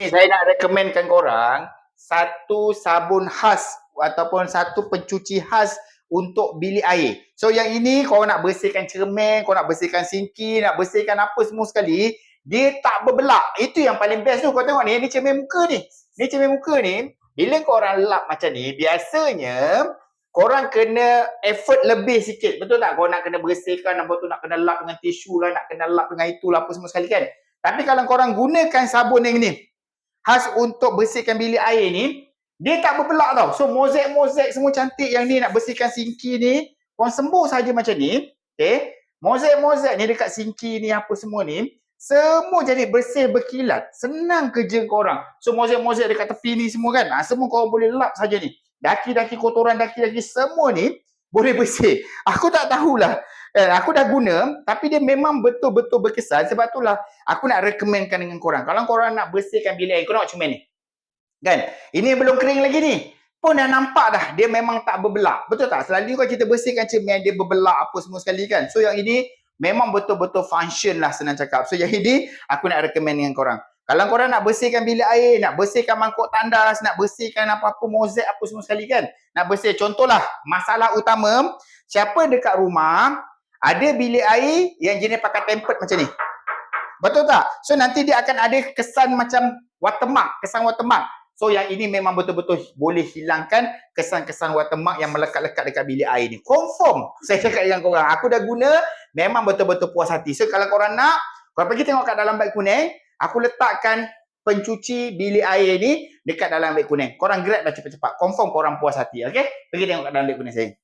Ni saya nak rekomenkan korang satu sabun khas ataupun satu pencuci khas untuk bilik air. So yang ini korang nak bersihkan cermin, korang nak bersihkan sinki, nak bersihkan apa semua sekali, dia tak berbelak. Itu yang paling best tu. Kau tengok ni cermin muka ni. Ni cermin muka ni, bila korang lap macam ni, biasanya korang kena effort lebih sikit. Betul tak? Korang nak kena bersihkan, lepas tu nak kena lap dengan tisu lah, nak kena lap dengan itulah apa semua sekali kan. Tapi kalau korang gunakan sabun yang ni, khas untuk bersihkan bilik air ni, dia tak berbelak tau. So mozaik semua cantik yang ni nak bersihkan sinki ni, korang sembuh saja macam ni. Okay. Mozaik ni dekat sinki ni apa semua ni, semua jadi bersih berkilat. Senang kerja korang. So mozaik dekat tepi ni semua kan, semua korang boleh lap saja ni. Daki-daki kotoran, daki-daki semua ni boleh bersih. Aku tak tahulah. Aku dah guna, tapi dia memang betul-betul berkesan. Sebab itulah aku nak recommendkan dengan korang. Kalau korang nak bersihkan bilik air, korang tengok cermin ni. Kan? Ini belum kering lagi ni. Pun dah nampak dah, dia memang tak berbelak. Betul tak? Selalu kalau kita bersihkan cermin, dia berbelak apa semua sekali kan. So yang ini memang betul-betul function lah, senang cakap. So yang ini aku nak recommend dengan korang. Kalau korang nak bersihkan bilik air, nak bersihkan mangkuk tandas, nak bersihkan apa-apa mozaik apa semua sekali kan. Nak bersih, contohlah masalah utama, siapa dekat rumah ada bilik air yang jenis pakai tempered macam ni. Betul tak? So nanti dia akan ada kesan macam watermark, kesan watermark. So yang ini memang betul-betul boleh hilangkan kesan-kesan watermark yang melekat-lekat dekat bilik air ni. Confirm. Saya cakap dengan korang, aku dah guna, memang betul-betul puas hati. So kalau korang nak, korang pergi tengok kat dalam beg kuning, aku letakkan pencuci bilik air ni dekat dalam beg kuning. Korang grab dah cepat-cepat. Confirm korang puas hati. Okay? Pergi tengok kat dalam beg kuning saya.